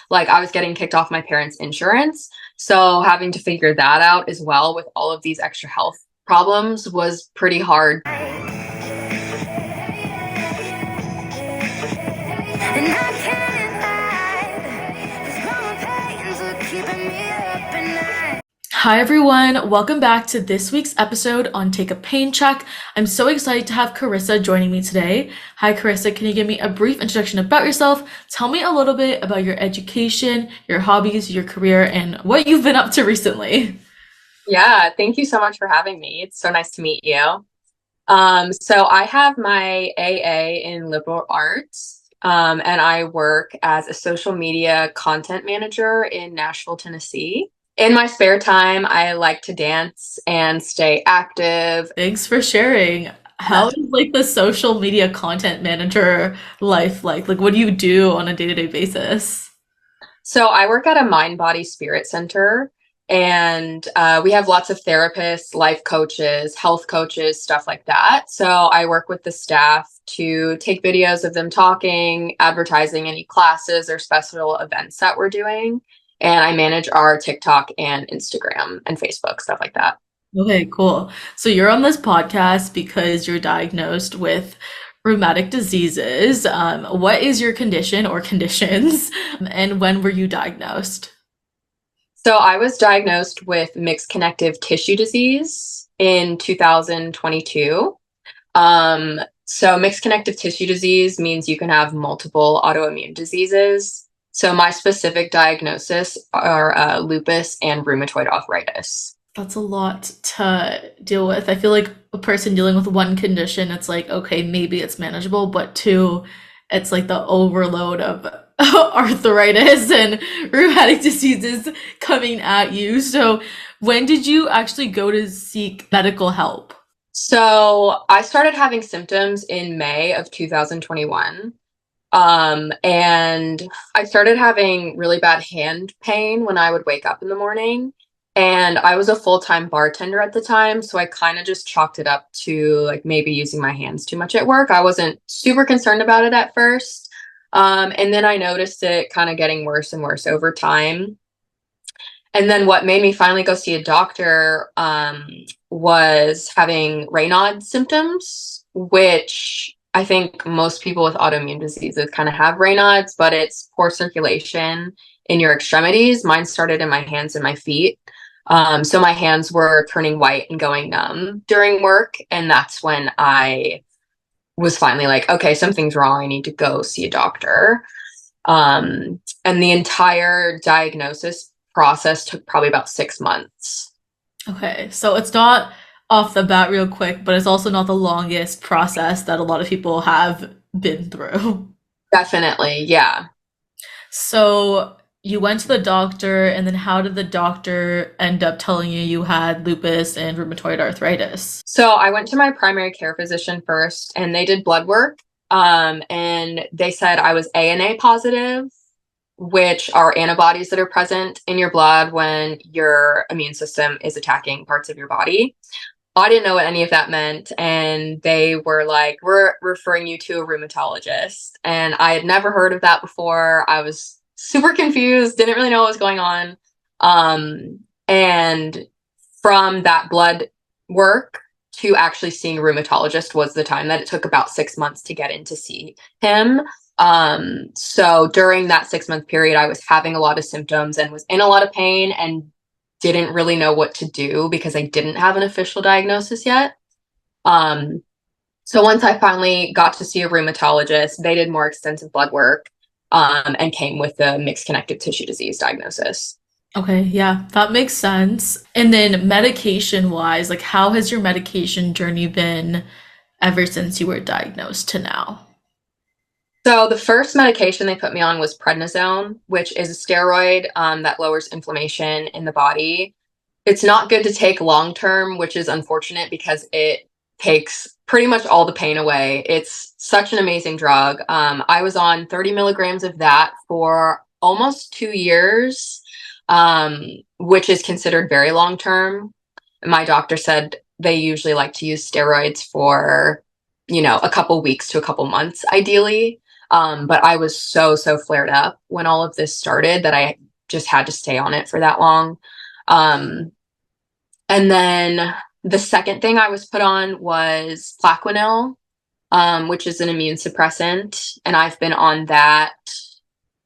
Like I was getting kicked off my parents' insurance. So having to figure that out as well with all of these extra health problems was pretty hard. And I can't hide, 'cause growing pains are keeping me up at night. Hi everyone, welcome back to this week's episode on Take a Pain Check. I'm so excited to have Carissa joining me today. Hi Carissa, can you give me a brief introduction about yourself? Tell me a little bit about your education, your hobbies, your career, and what you've been up to recently. Yeah, thank you so much for having me. It's so nice to meet you. So I have my AA in liberal arts, and I work as a social media content manager in Nashville, Tennessee. In my spare time, I like to dance and stay active. Thanks for sharing. How is like the social media content manager life like? Like what do you do on a day-to-day basis? So I work at a mind body spirit center, and we have lots of therapists, life coaches, health coaches, stuff like that. So I work with the staff to take videos of them talking, advertising any classes or special events that we're doing. And I manage our TikTok and Instagram and Facebook, stuff like that. Okay, cool. So you're on this podcast because you're diagnosed with rheumatic diseases. What is your condition or conditions, and when were you diagnosed? So I was diagnosed with mixed connective tissue disease in 2022. So mixed connective tissue disease means you can have multiple autoimmune diseases. So my specific diagnosis are lupus and rheumatoid arthritis. That's a lot to deal with. I feel like a person dealing with one condition, it's like, okay, maybe it's manageable, but two, it's like the overload of arthritis and rheumatic diseases coming at you. So, when did you actually go to seek medical help? So I started having symptoms in May of 2021. And I started having really bad hand pain when I would wake up in the morning. And I was a full-time bartender at the time, so I kind of just chalked it up to like maybe using my hands too much at work. I wasn't super concerned about it at first. And then I noticed it kind of getting worse and worse over time. And then what made me finally go see a doctor was having Raynaud symptoms, which I think most people with autoimmune diseases kind of have Raynaud's, but it's poor circulation in your extremities. Mine started in my hands and my feet. So my hands were turning white and going numb during work. And that's when I was finally like, okay, something's wrong. I need to go see a doctor. And the entire diagnosis process took probably about 6 months. Okay, so it's not off the bat real quick, but it's also not the longest process that a lot of people have been through. Definitely, yeah. So you went to the doctor, and then how did the doctor end up telling you you had lupus and rheumatoid arthritis? So I went to my primary care physician first, and they did blood work. And they said I was ANA positive, which are antibodies that are present in your blood when your immune system is attacking parts of your body. I didn't know what any of that meant. And they were like, we're referring you to a rheumatologist. And I had never heard of that before. I was super confused, didn't really know what was going on. And from that blood work to actually seeing a rheumatologist was the time that it took about 6 months to get in to see him. So during that 6 month period, I was having a lot of symptoms and was in a lot of pain and didn't really know what to do because I didn't have an official diagnosis yet. Um, so once I finally got to see a rheumatologist, they did more extensive blood work, and came with the mixed connective tissue disease diagnosis. Okay, yeah, that makes sense. And then medication wise, like how has your medication journey been ever since you were diagnosed to now? So the first medication they put me on was prednisone, which is a steroid that lowers inflammation in the body. It's not good to take long term, which is unfortunate because it takes pretty much all the pain away. It's such an amazing drug. I was on 30 milligrams of that for almost 2 years, which is considered very long term. My doctor said they usually like to use steroids for, a couple weeks to a couple months, ideally. But I was so flared up when all of this started that I just had to stay on it for that long. Um, and then the second thing I was put on was Plaquenil, which is an immune suppressant. And I've been on that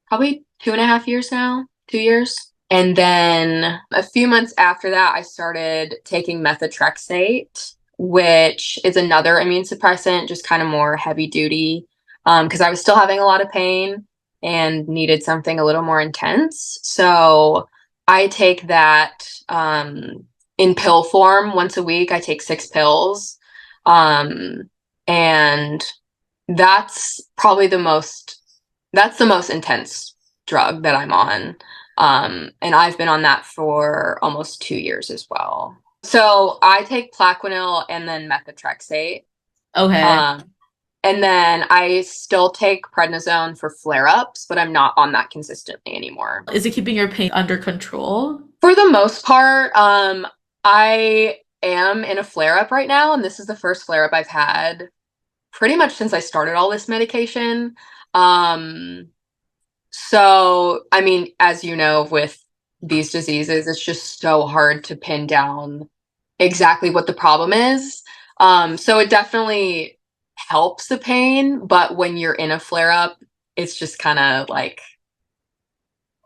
probably 2.5 years now, 2 years. And then a few months after that, I started taking methotrexate, which is another immune suppressant, just kind of more heavy duty, because I was still having a lot of pain and needed something a little more intense. So I take that in pill form once a week. I take 6 pills. And that's probably that's the most intense drug that I'm on. And I've been on that for almost 2 years as well. So I take Plaquenil and then methotrexate. Okay. And then I still take prednisone for flare-ups, but I'm not on that consistently anymore. Is it keeping your pain under control? For the most part, I am in a flare-up right now, and this is the first flare-up I've had pretty much since I started all this medication. So, I mean, as you know, with these diseases, it's just so hard to pin down exactly what the problem is. So it definitely helps the pain, but when you're in a flare up, it's just kind of like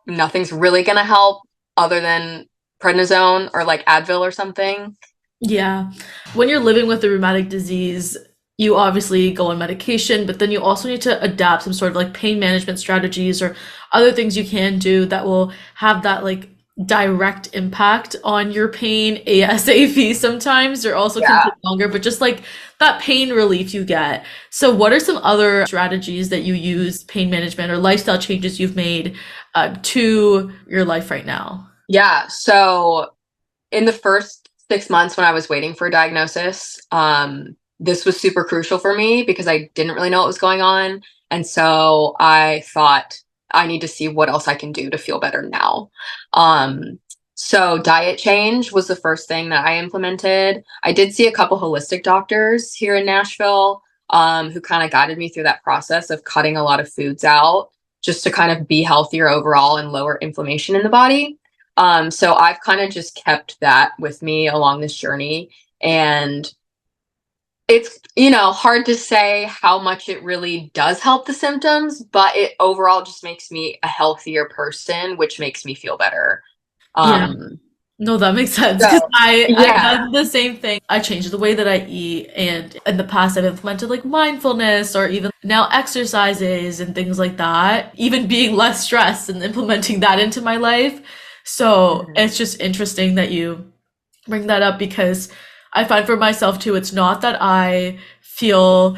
nothing's really going to help other than prednisone or like Advil or something. Yeah. When you're living with a rheumatic disease, you obviously go on medication, but then you also need to adapt some sort of like pain management strategies or other things you can do that will have that like direct impact on your pain ASAP sometimes, or also can Yeah. take longer, but just like that pain relief you get. So what are some other strategies that you use, pain management or lifestyle changes you've made to your life right now? Yeah. So in the first 6 months when I was waiting for a diagnosis, this was super crucial for me because I didn't really know what was going on. And so I thought I need to see what else I can do to feel better now. So diet change was the first thing that I implemented. I did see a couple holistic doctors here in Nashville, who kind of guided me through that process of cutting a lot of foods out just to kind of be healthier overall and lower inflammation in the body. So I've kind of just kept that with me along this journey. And it's, hard to say how much it really does help the symptoms, but it overall just makes me a healthier person, which makes me feel better. Yeah. Um, No, that makes sense so because I've yeah, done the same thing. I changed the way that I eat, and in the past I've implemented like mindfulness or even now exercises and things like that. Even being less stressed and implementing that into my life. So Mhm. it's just interesting that you bring that up because I find for myself too, it's not that I feel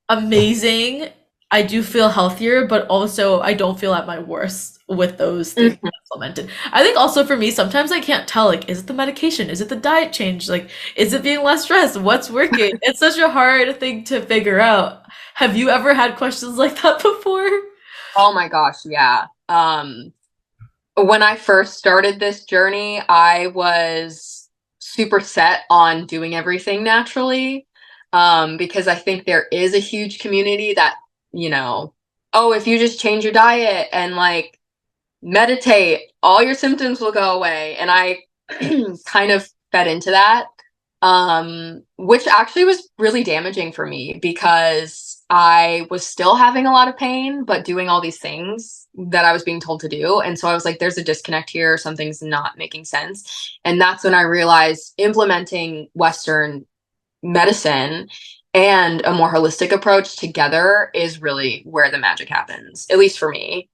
amazing. I do feel healthier, but also I don't feel at my worst with those things Mhm. implemented. I think also for me, sometimes I can't tell, like, is it the medication? Is it the diet change? Like, is it being less stressed? What's working? It's such a hard thing to figure out. Have you ever had questions like that before? Oh my gosh, yeah. When I first started this journey, I was super set on doing everything naturally, because I think there is a huge community that, you know, oh, if you just change your diet and like meditate, all your symptoms will go away. And I kind of fed into that, which actually was really damaging for me because I was still having a lot of pain, but doing all these things that I was being told to do. And so I was like, there's a disconnect here. Something's not making sense. And that's when I realized implementing Western medicine and a more holistic approach together is really where the magic happens, at least for me.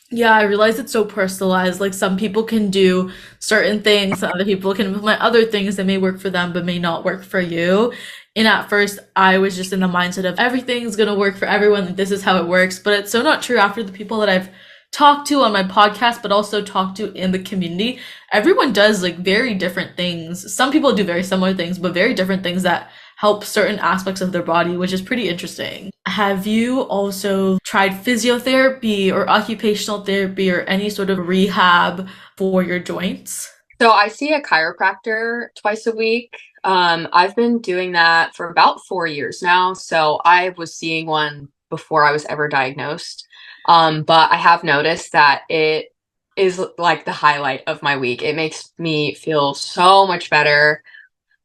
Yeah, I realize it's so personalized. Like some people can do certain things, other people can implement other things that may work for them but may not work for you. And at first, I was just in the mindset of everything's gonna work for everyone, like, this is how it works. But it's so not true after the people that I've talked to on my podcast, but also talked to in the community. Everyone does like very different things. Some people do very similar things, but very different things that help certain aspects of their body, which is pretty interesting. Have you also tried physiotherapy or occupational therapy or any sort of rehab for your joints? So I see a chiropractor twice a week. I've been doing that for about 4 years now. So I was seeing one before I was ever diagnosed. But I have noticed that it is like the highlight of my week. It makes me feel so much better.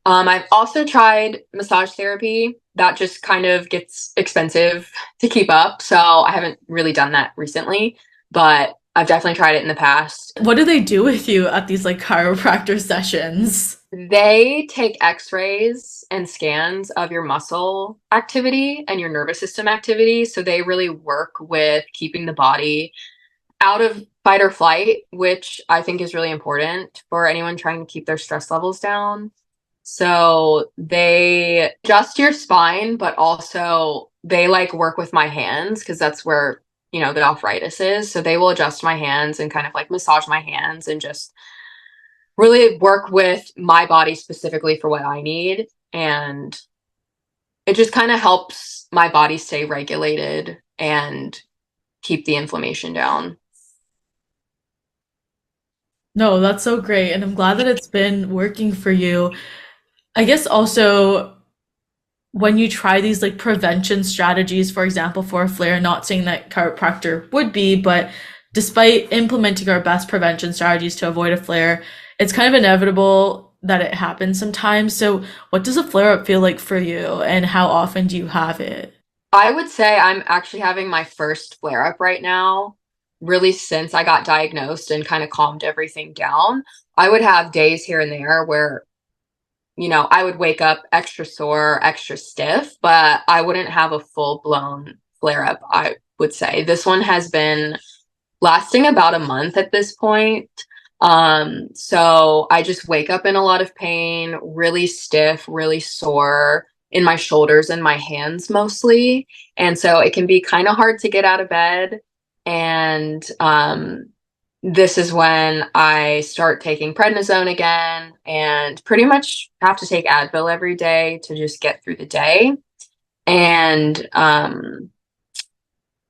I've also tried massage therapy. That just kind of gets expensive to keep up. So I haven't really done that recently, but I've definitely tried it in the past. What do they do with you at these like chiropractor sessions? They take x-rays and scans of your muscle activity and your nervous system activity. So they really work with keeping the body out of fight or flight, which I think is really important for anyone trying to keep their stress levels down. So they adjust your spine, but also they like work with my hands because that's where, the arthritis is. So they will adjust my hands and kind of like massage my hands and just really work with my body specifically for what I need. And it just kind of helps my body stay regulated and keep the inflammation down. No, that's so great. And I'm glad that it's been working for you. I guess also when you try these like prevention strategies, for example, for a flare, not saying that chiropractor would be, but despite implementing our best prevention strategies to avoid a flare, it's kind of inevitable that it happens sometimes. So, what does a flare up feel like for you, and how often do you have it? I would say I'm actually having my first flare up right now, really since I got diagnosed and kind of calmed everything down. I would have days here and there where, I would wake up extra sore, extra stiff, but I wouldn't have a full blown flare up, I would say. This one has been lasting about a month at this point. So I just wake up in a lot of pain, really stiff, really sore in my shoulders and my hands mostly. And so it can be kind of hard to get out of bed. And this is when I start taking prednisone again and pretty much have to take Advil every day to just get through the day. And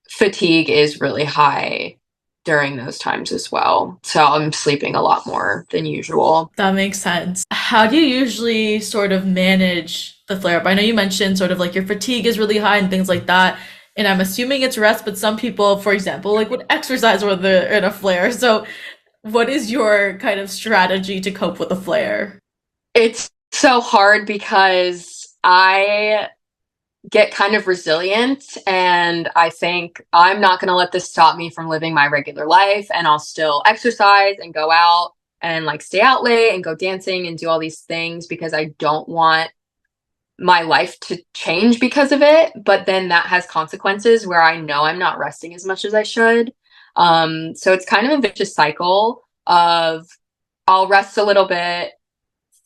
fatigue is really high during those times as well. So I'm sleeping a lot more than usual. That makes sense. How do you usually sort of manage the flare up? I know you mentioned sort of like your fatigue is really high and things like that. And I'm assuming it's rest, but some people, for example, like would exercise when they're in a flare. So, what is your kind of strategy to cope with a flare? It's so hard because I get kind of resilient and I think I'm not going to let this stop me from living my regular life, and I'll still exercise and go out and like stay out late and go dancing and do all these things because I don't want my life to change because of it. But then that has consequences where I know I'm not resting as much as I should. So it's kind of a vicious cycle of I'll rest a little bit,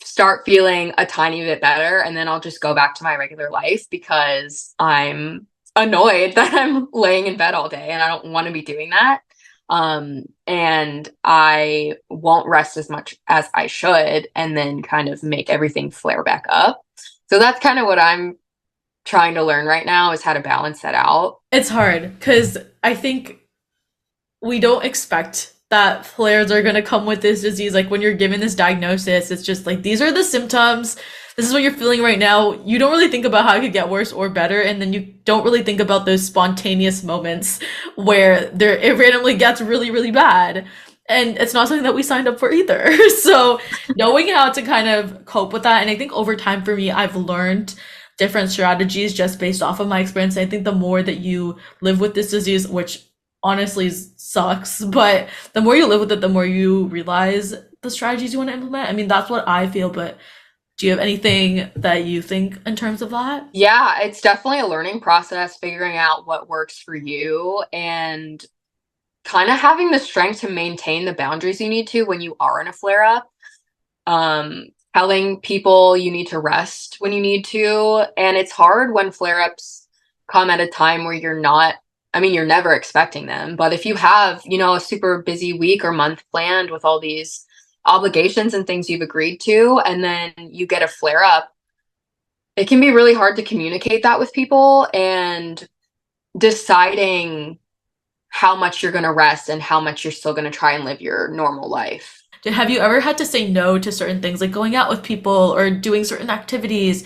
start feeling a tiny bit better, and then I'll just go back to my regular life because I'm annoyed that I'm laying in bed all day and I don't want to be doing that. And I won't rest as much as I should and then kind of make everything flare back up. So that's kind of what I'm trying to learn right now, is how to balance that out. It's hard because I think we don't expect that flares are going to come with this disease. Like when you're given this diagnosis, it's just like, these are the symptoms. This is what you're feeling right now. You don't really think about how it could get worse or better. And then you don't really think about those spontaneous moments where it randomly gets really, really bad. And it's not something that we signed up for either. So knowing how to kind of cope with that. And I think over time for me, I've learned different strategies just based off of my experience. I think the more that you live with this disease, which honestly sucks, but the more you live with it, the more you realize the strategies you want to implement. I mean, that's what I feel, but do you have anything that you think in terms of that? Yeah, it's definitely a learning process, figuring out what works for you and kind of having the strength to maintain the boundaries you need to when you are in a flare up. Telling people you need to rest when you need to. And it's hard when flare ups come at a time where you're never expecting them. But if you have, a super busy week or month planned with all these obligations and things you've agreed to, and then you get a flare up, it can be really hard to communicate that with people, and deciding how much you're going to rest and how much you're still going to try and live your normal life. Have you ever had to say no to certain things, like going out with people or doing certain activities?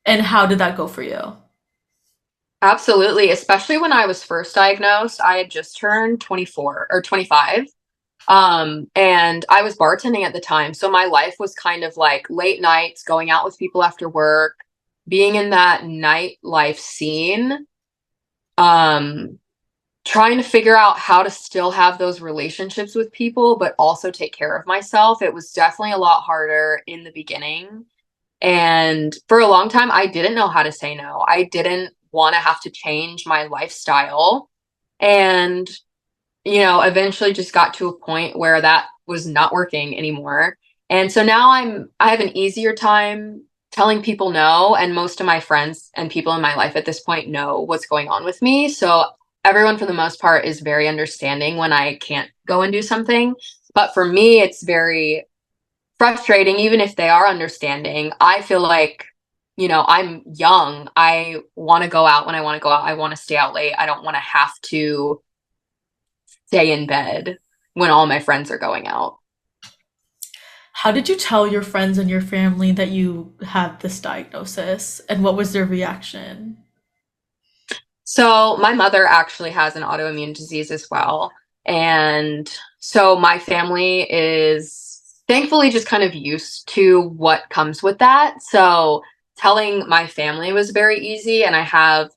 And how did that go for you? Absolutely, especially when I was first diagnosed. I had just turned 24 or 25. And I was bartending at the time. So my life was kind of like late nights, going out with people after work, being in that nightlife scene. Um, Trying to figure out how to still have those relationships with people, but also take care of myself. It was definitely a lot harder in the beginning. And for a long time, I didn't know how to say no. I didn't want to have to change my lifestyle. And, eventually just got to a point where that was not working anymore. And so now I have an easier time telling people no. And most of my friends and people in my life at this point know what's going on with me. So everyone, for the most part, is very understanding when I can't go and do something. But for me, it's very frustrating, even if they are understanding. I feel like, I'm young. I want to go out when I want to go out. I want to stay out late. I don't want to have to stay in bed when all my friends are going out. How did you tell your friends and your family that you had this diagnosis, and what was their reaction? So, my mother actually has an autoimmune disease as well. And so, my family is thankfully just kind of used to what comes with that. So, telling my family was very easy. And I have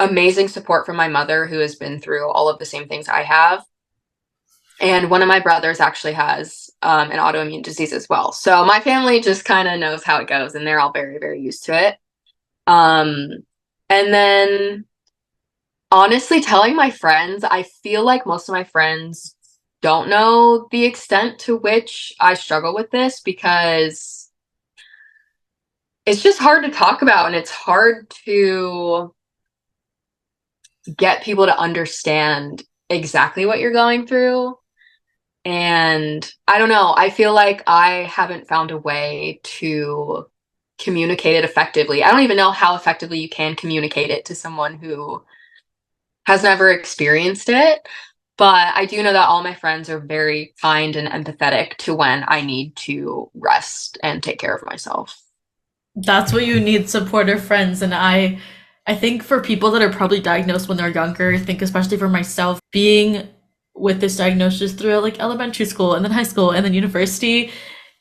amazing support from my mother, who has been through all of the same things I have. And one of my brothers actually has an autoimmune disease as well. So my family just kind of knows how it goes, and they're all very, very used to it. Um, and then honestly, telling my friends, I feel like most of my friends don't know the extent to which I struggle with this, because it's just hard to talk about, and it's hard to get people to understand exactly what you're going through. And I don't know, I feel like I haven't found a way to communicate it effectively. I don't even know how effectively you can communicate it to someone who has never experienced it. But I do know that all my friends are very kind and empathetic to when I need to rest and take care of myself. That's what you need, supportive friends. And I think for people that are probably diagnosed when they're younger, I think especially for myself, being with this diagnosis throughout like elementary school and then high school and then university,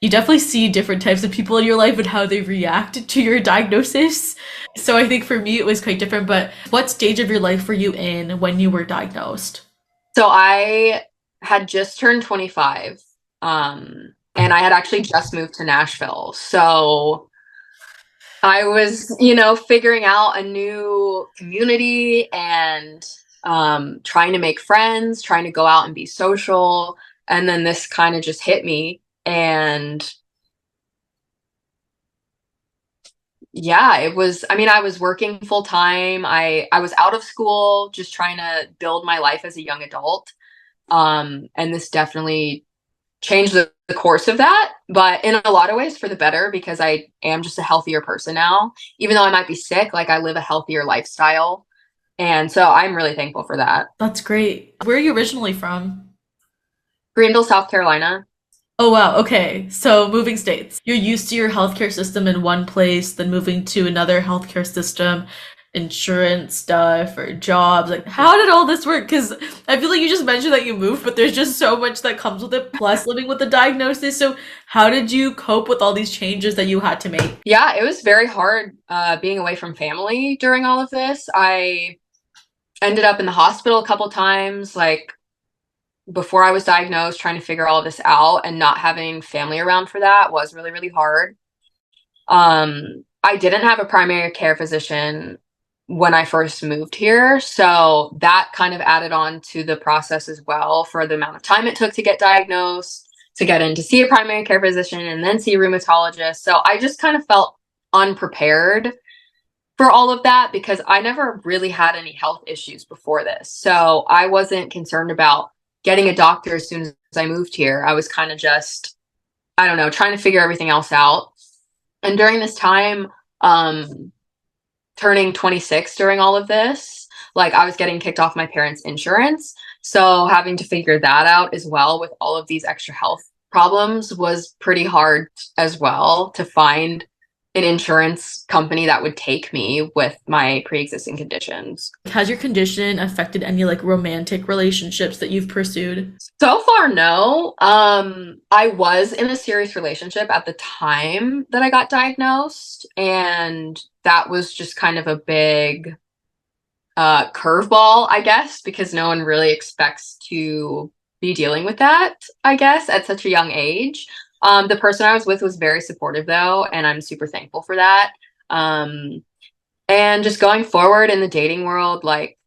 you definitely see different types of people in your life and how they react to your diagnosis. So I think for me it was quite different. But what stage of your life were you in when you were diagnosed? So I had just turned 25, and I had actually just moved to Nashville. So I was, figuring out a new community and trying to make friends, trying to go out and be social. And then this kind of just hit me. And yeah, I was working full time. I was out of school, just trying to build my life as a young adult. And this definitely changed the course of that, but in a lot of ways for the better, because I am just a healthier person now. Even though I might be sick, like I live a healthier lifestyle. And so I'm really thankful for that. That's great. Where are you originally from? Greenville, South Carolina. Oh wow, okay. So moving states. You're used to your healthcare system in one place, then moving to another healthcare system, insurance stuff or jobs. Like, how did all this work? Because I feel like you just mentioned that you moved, but there's just so much that comes with it, plus living with the diagnosis. So how did you cope with all these changes that you had to make? Yeah, it was very hard being away from family during all of this. I ended up in the hospital a couple times, like before I was diagnosed, trying to figure all of this out, and not having family around for that was really, really hard. I didn't have a primary care physician when I first moved here. So that kind of added on to the process as well, for the amount of time it took to get diagnosed, to get in to see a primary care physician and then see a rheumatologist. So I just kind of felt unprepared for all of that, because I never really had any health issues before this. So I wasn't concerned about getting a doctor as soon as I moved here. I was kind of just, I don't know, trying to figure everything else out. And during this time, um, turning 26 during all of this, like I was getting kicked off my parents' insurance. So having to figure that out as well with all of these extra health problems was pretty hard as well to find an insurance company that would take me with my pre-existing conditions. Has your condition affected any like romantic relationships that you've pursued? So far, no. I was in a serious relationship at the time that I got diagnosed, and that was just kind of a big curveball, I guess, because no one really expects to be dealing with that, I guess, at such a young age. The person I was with was very supportive though, and I'm super thankful for that. Um, and just going forward in the dating world, like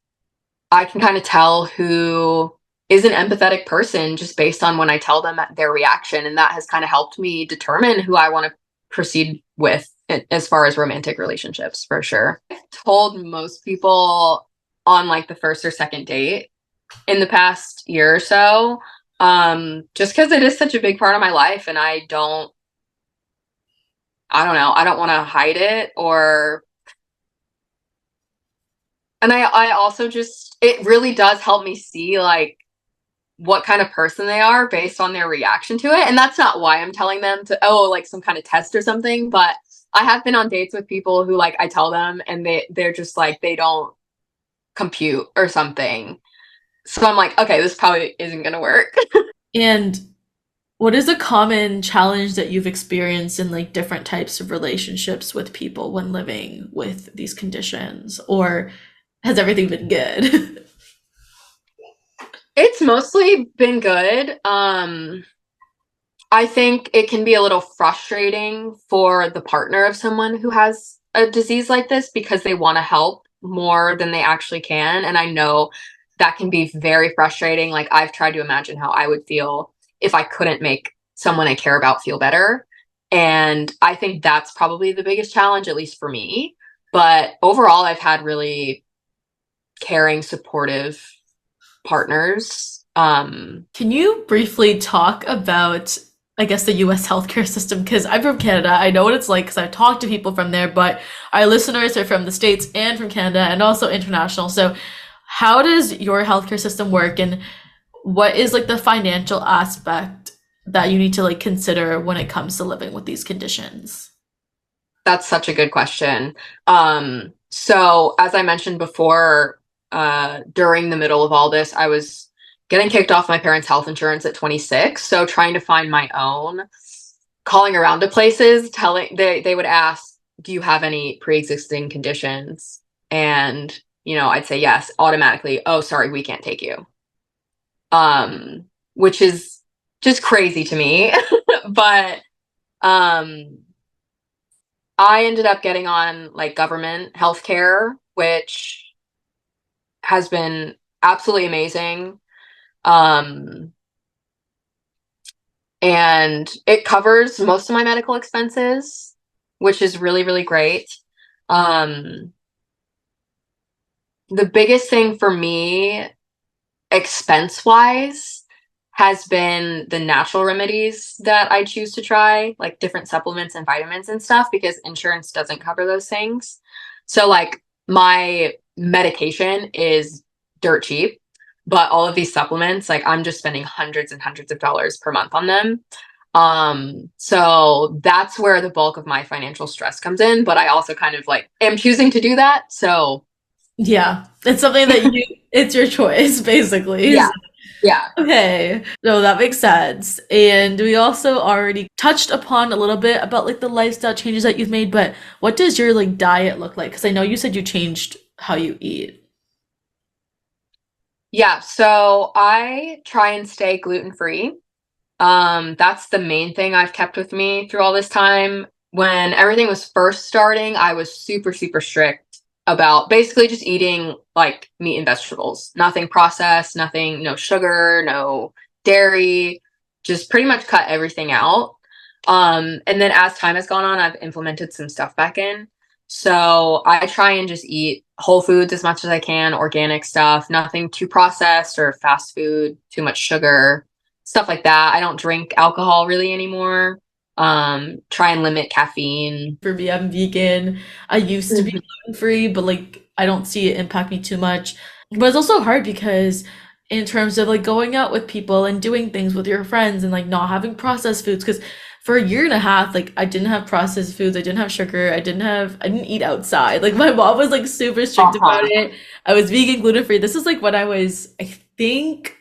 I can kind of tell who is an empathetic person just based on when I tell them their reaction. And that has kind of helped me determine who I want to proceed with as far as romantic relationships, for sure. I've told most people on like the first or second date in the past year or so, just because it is such a big part of my life, and I don't know, I don't want to hide it, or and I also just, it really does help me see like what kind of person they are based on their reaction to it. And that's not why I'm telling them to, oh, like some kind of test or something, but I have been on dates with people who like I tell them and they're just like they don't compute or something. So I'm like, okay, this probably isn't gonna work. And what is a common challenge that you've experienced in like different types of relationships with people when living with these conditions? Or has everything been good? It's mostly been good. I think it can be a little frustrating for the partner of someone who has a disease like this because they want to help more than they actually can. And I know that can be very frustrating. Like, I've tried to imagine how I would feel if I couldn't make someone I care about feel better. And I think that's probably the biggest challenge, at least for me. But overall, I've had really caring, supportive partners. Can you briefly talk about, I guess, the US healthcare system? Because I'm from Canada. I know what it's like because I've talked to people from there, but our listeners are from the States and from Canada and also international. So, how does your healthcare system work, and what is like the financial aspect that you need to like consider when it comes to living with these conditions? That's such a good question. So as I mentioned before, during the middle of all this, I was getting kicked off my parents' health insurance at 26. So trying to find my own, calling around to places, telling they would ask, "Do you have any pre-existing conditions?" And I'd say yes, automatically. "Oh, sorry, we can't take you." Which is just crazy to me. But um I ended up getting on like government healthcare, which has been absolutely amazing. Um, and it covers most of my medical expenses, which is really, really great. Um, the biggest thing for me, expense wise, has been the natural remedies that I choose to try, like different supplements and vitamins and stuff, because insurance doesn't cover those things. So, like, my medication is dirt cheap, but all of these supplements, like, I'm just spending hundreds and hundreds of dollars per month on them. So that's where the bulk of my financial stress comes in, but I also kind of like am choosing to do that. So, Yeah, it's something that it's your choice, basically. yeah, yeah. Okay, no, that makes sense. And we also already touched upon a little bit about like the lifestyle changes that you've made, but what does your like diet look like? Because I know you said you changed how you eat. Yeah, so I try and stay gluten free. That's the main thing I've kept with me through all this time. When everything was first starting, I was super, super strict about basically just eating like meat and vegetables, nothing processed, nothing, no sugar, no dairy, just pretty much cut everything out. And then as time has gone on, I've implemented some stuff back in. So I try and just eat whole foods as much as I can, organic stuff, nothing too processed or fast food, too much sugar, stuff like that. I don't drink alcohol really anymore. Try and limit caffeine. For me, I'm vegan. I used to be Mhm. gluten free, but like I don't see it impact me too much. But it's also hard because in terms of like going out with people and doing things with your friends and like not having processed foods, because for a year and a half, like I didn't have processed foods, I didn't have sugar, I didn't eat outside. Like my mom was like super strict about Uh-huh. it. I was vegan, gluten free. This is like when I was, I think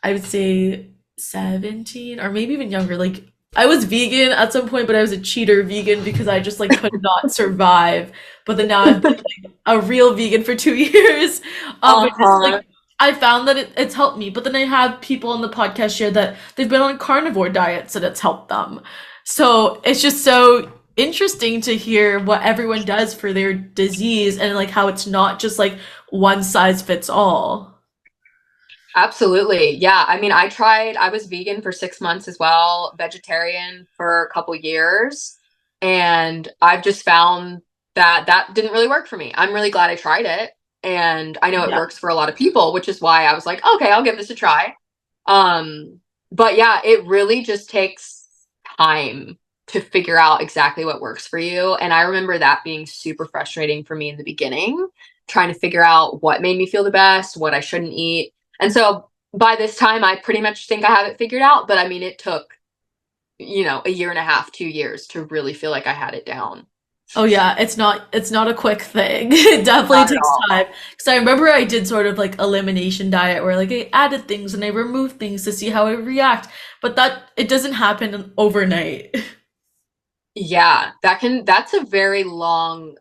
I would say 17 or maybe even younger. Like I was vegan at some point, but I was a cheater vegan because I just like could not survive. But then now I've been like a real vegan for 2 years. But just Uh-huh. like I found that it's helped me. But then I had people on the podcast share that they've been on carnivore diets and it's helped them. So it's just so interesting to hear what everyone does for their disease and like how it's not just like one size fits all. Absolutely. Yeah. I mean, I was vegan for 6 months as well, vegetarian for a couple years, and I've just found that that didn't really work for me. I'm really glad I tried it. And I know it Yeah. works for a lot of people, which is why I was like, okay, I'll give this a try. But yeah, it really just takes time to figure out exactly what works for you. And I remember that being super frustrating for me in the beginning, trying to figure out what made me feel the best, what I shouldn't eat. And so by this time, I pretty much think I have it figured out. But I mean, it took, a year and a half, 2 years to really feel like I had it down. Oh yeah, it's not a quick thing. It definitely Not at takes all. time. Because I remember I did sort of like elimination diet where like I added things and I removed things to see how I react. But that it doesn't happen overnight. Yeah, that's a very long,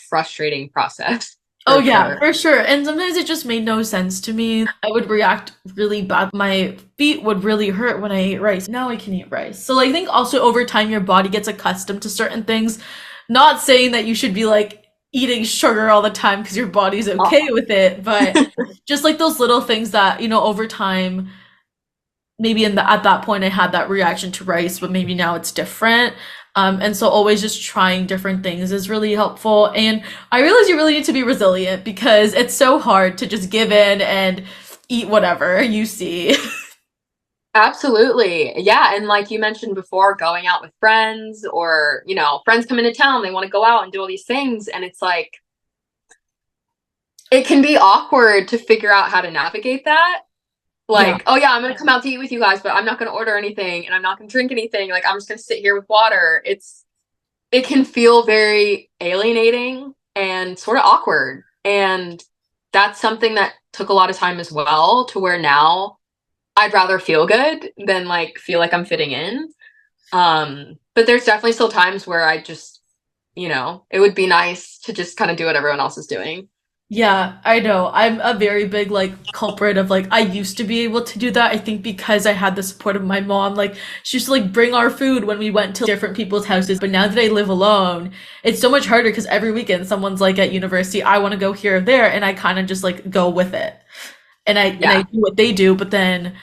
frustrating process Oh for yeah, sure. for sure. And sometimes it just made no sense to me. I would react really bad. My feet would really hurt when I ate rice. Now I can eat rice. So like, I think also over time your body gets accustomed to certain things. Not saying that you should be like eating sugar all the time because your body's okay Uh-huh. with it, but just like those little things that, over time maybe at that point I had that reaction to rice, but maybe now it's different. And so always just trying different things is really helpful. And I realize you really need to be resilient because it's so hard to just give in and eat whatever you see. Absolutely. Yeah. And like you mentioned before, going out with friends or, friends come into town, they want to go out and do all these things. And it's like, it can be awkward to figure out how to navigate that. Yeah. Like, oh yeah, I'm going to come out to eat with you guys, but I'm not going to order anything and I'm not going to drink anything. Like, I'm just going to sit here with water. It can feel very alienating and sort of awkward. And that's something that took a lot of time as well, to where now I'd rather feel good than like feel like I'm fitting in. But there's definitely still times where I just, it would be nice to just kind of do what everyone else is doing. Yeah, I know. I'm a very big like culprit of like I used to be able to do that. I think because I had the support of my mom, like she used to like bring our food when we went to different people's houses. But now that I live alone, it's so much harder because every weekend someone's like at university, I want to go here or there, and I kind of just like go with it. And I Yeah. do what they do, but then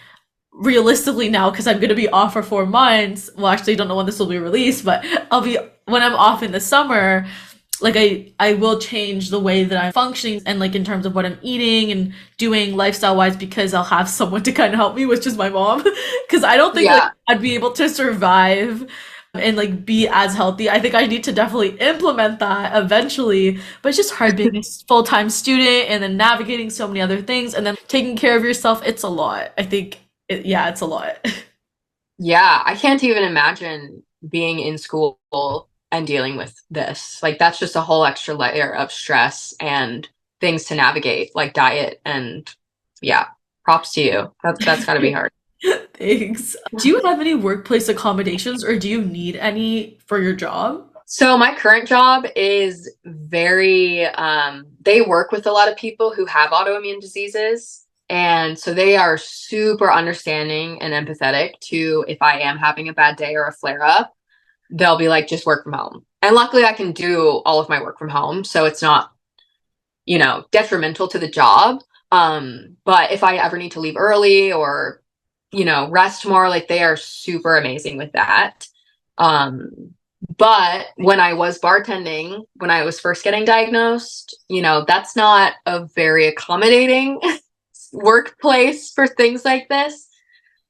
realistically now because I'm gonna be off for 4 months. Well, actually, I don't know when this will be released, but I'll be when I'm off in the summer. Like I will change the way that I'm functioning and like in terms of what I'm eating and doing lifestyle wise because I'll have someone to kind of help me, which is my mom. Because I don't think like Yeah. I'd be able to survive and like be as healthy. I think I need to definitely implement that eventually, but it's just hard being a full-time student and then navigating so many other things and then taking care of yourself. It's a lot. I think yeah, it's a lot. Yeah. I can't even imagine being in school and dealing with this. Like, that's just a whole extra layer of stress and things to navigate, like diet. And yeah, props to you. That's got to be hard. Thanks. Do you have any workplace accommodations or do you need any for your job? So my current job is very, they work with a lot of people who have autoimmune diseases. And so they are super understanding and empathetic to if I am having a bad day or a flare up, they'll be like, just work from home. And luckily I can do all of my work from home. So it's not, detrimental to the job. But if I ever need to leave early or, rest more, like they are super amazing with that. Um, but when I was bartending, when I was first getting diagnosed, that's not a very accommodating workplace for things like this.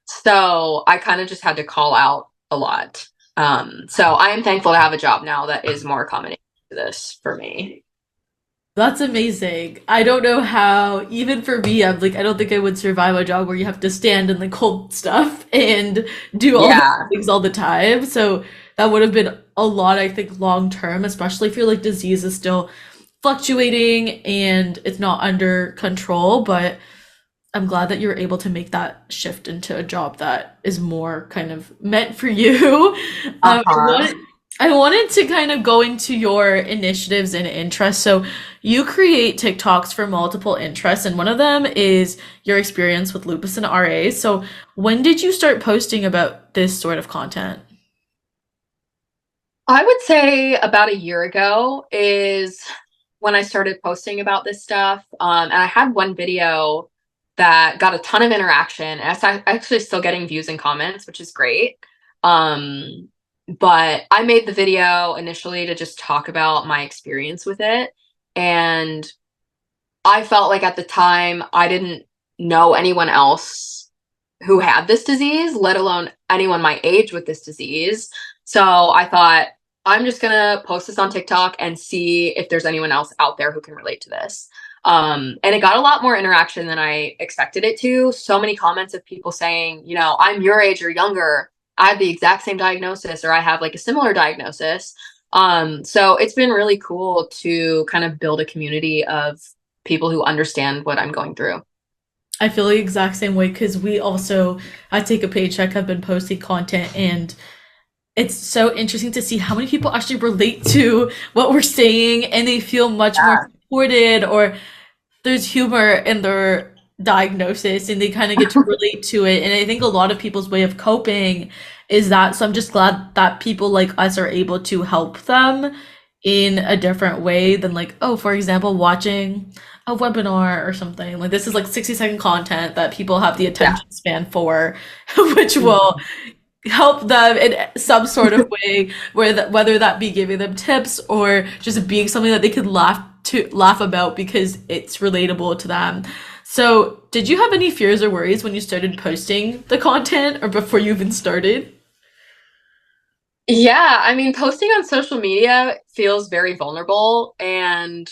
So I kind of just had to call out a lot. So I am thankful to have a job now that is more accommodating to this for me. That's amazing. I don't know how, even for me, I'm like, I don't think I would survive a job where you have to stand in the cold stuff and do all the Yeah. things all the time. So that would have been a lot, I think, long term, especially if your like disease is still fluctuating and it's not under control. But I'm glad that you're able to make that shift into a job that is more kind of meant for you. Uh-huh. I wanted to kind of go into your initiatives and interests. So you create TikToks for multiple interests, and one of them is your experience with lupus and RA. So when did you start posting about this sort of content? I would say about a year ago is when I started posting about this stuff. And I had one video that got a ton of interaction. And it's actually still getting views and comments, which is great. Um, but I made the video initially to just talk about my experience with it. And I felt like at the time I didn't know anyone else who had this disease, let alone anyone my age with this disease. So I thought, I'm just gonna post this on TikTok and see if there's anyone else out there who can relate to this. And it got a lot more interaction than I expected it to. So many comments of people saying, I'm your age or younger. I have the exact same diagnosis, or I have like a similar diagnosis. So it's been really cool to kind of build a community of people who understand what I'm going through. I feel the exact same way because we also, I Take a Paycheck, have been posting content, and it's so interesting to see how many people actually relate to what we're saying and they feel much more Yeah. supported, or there's humor in their diagnosis and they kind of get to relate to it. And I think a lot of people's way of coping is that. So I'm just glad that people like us are able to help them in a different way than, like, oh, for example, watching a webinar or something. Like, this is like 60-second content that people have the Yeah. attention span for, which will Mhm. help them in some sort of way, whether that be giving them tips or just being something that they could laugh about because it's relatable to them. So, did you have any fears or worries when you started posting the content or before you even started? Yeah, I mean, posting on social media feels very vulnerable. And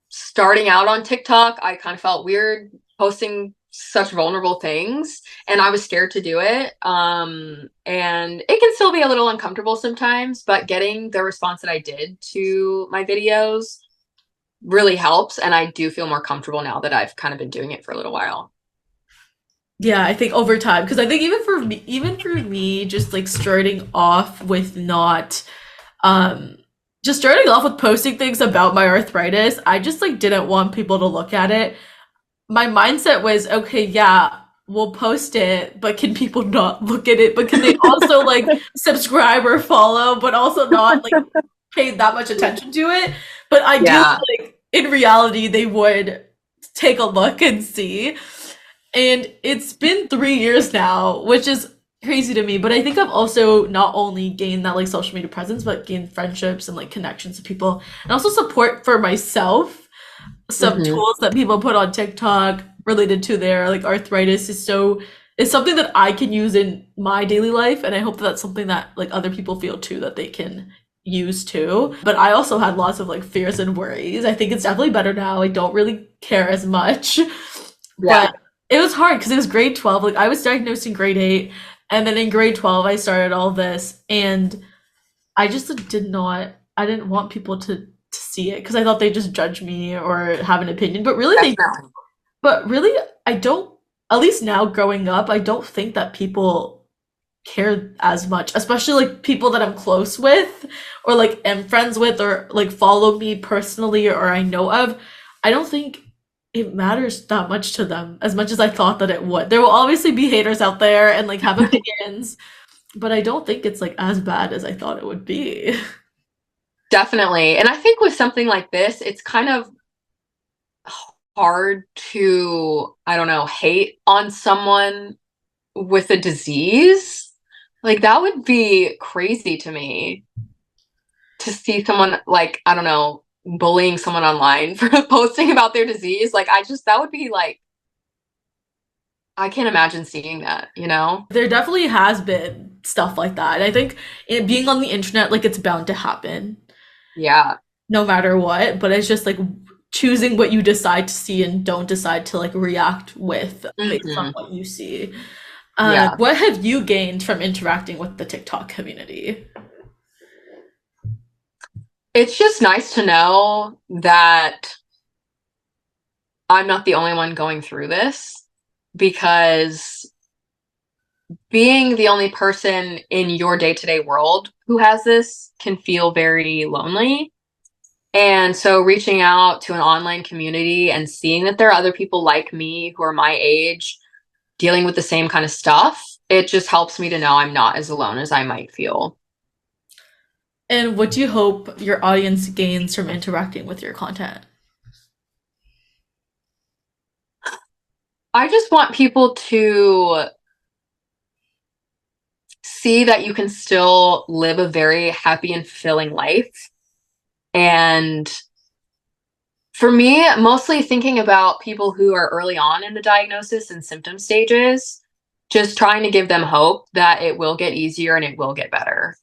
starting out on TikTok, I kind of felt weird posting such vulnerable things, and I was scared to do it. And it can still be a little uncomfortable sometimes, but getting the response that I did to my videos really helps. And I do feel more comfortable now that I've kind of been doing it for a little while. Yeah, I think over time, because I think even for me, just like starting off with not, um, just starting off with posting things about my arthritis, I just like didn't want people to look at it. My mindset was, okay, yeah, we'll post it, but can people not look at it? But can they also like subscribe or follow, but also not like pay that much attention to it? But I do Yeah. like in reality they would take a look and see. And it's been 3 years now, which is crazy to me. But I think I've also not only gained that like social media presence, but gained friendships and like connections to people and also support for myself. Some Hmm. tools that people put on TikTok related to their like arthritis is something that I can use in my daily life, and I hope that that's something that like other people feel too, that they can use too. But I also had lots of like fears and worries. I think it's definitely better now. I don't really care as much, but Yeah. it was hard because it was grade 12. Like, I was diagnosed in grade 8, and then in grade 12 I started all this, and I just I didn't want people to see it because I thought they'd just judge me or have an opinion. Definitely. But really, I don't, at least now growing up, I don't think that people care as much, especially like people that I'm close with or like am friends with or like follow me personally or I know of. I don't think it matters that much to them as much as I thought that it would. There will obviously be haters out there and like have opinions, but I don't think it's like as bad as I thought it would be. Definitely. And I think with something like this, it's kind of hard to, I don't know, hate on someone with a disease. Like that would be crazy to me to see someone like, I don't know, bullying someone online for posting about their disease. Like that would be like, I can't imagine seeing that? There definitely has been stuff like that. And I think being on the internet, like, it's bound to happen. Yeah. no matter what, but it's just like choosing what you decide to see and don't decide to like react with based on Hmm. what you see. Yeah. What have you gained from interacting with the TikTok community? It's just nice to know that I'm not the only one going through this, because being the only person in your day-to-day world who has this can feel very lonely. And so reaching out to an online community and seeing that there are other people like me who are my age dealing with the same kind of stuff, it just helps me to know I'm not as alone as I might feel. And what do you hope your audience gains from interacting with your content? I just want people to see that you can still live a very happy and fulfilling life. And for me, mostly thinking about people who are early on in the diagnosis and symptom stages, just trying to give them hope that it will get easier and it will get better.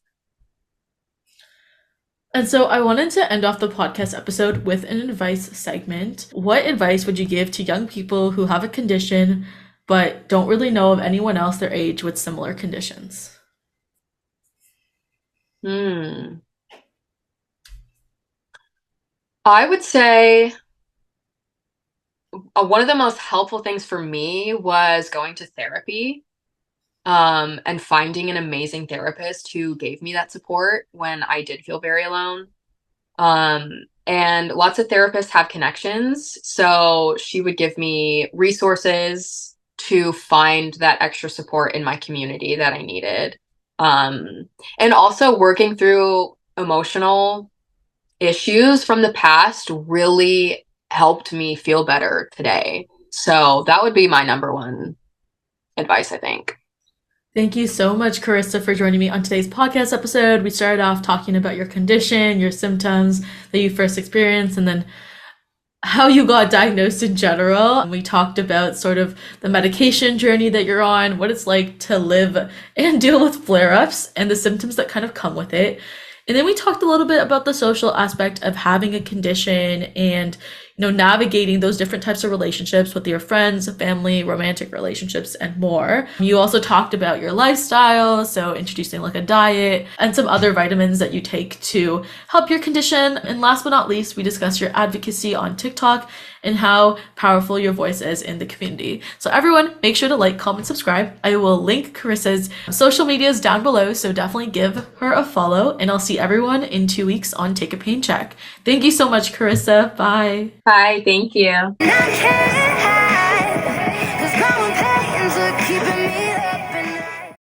And so I wanted to end off the podcast episode with an advice segment. What advice would you give to young people who have a condition but don't really know of anyone else their age with similar conditions? Hmm. I would say one of the most helpful things for me was going to therapy, and finding an amazing therapist who gave me that support when I did feel very alone. And lots of therapists have connections. So she would give me resources to find that extra support in my community that I needed. And also working through emotional issues from the past really helped me feel better today. So that would be my number one advice, I think. Thank you so much, Carissa, for joining me on today's podcast episode. We started off talking about your condition, your symptoms that you first experienced, and then how you got diagnosed in general. We talked about sort of the medication journey that you're on, what it's like to live and deal with flare ups, and the symptoms that kind of come with it. And then we talked a little bit about the social aspect of having a condition and, navigating those different types of relationships with your friends, family, romantic relationships, and more. You also talked about your lifestyle, so introducing like a diet and some other vitamins that you take to help your condition. And last but not least, we discussed your advocacy on TikTok and how powerful your voice is in the community. So everyone, make sure to like, comment, subscribe. I will link Carissa's social medias down below, so definitely give her a follow, and I'll see everyone in 2 weeks on Take a Pain Check. Thank you so much, Carissa. Bye. Hi, thank you.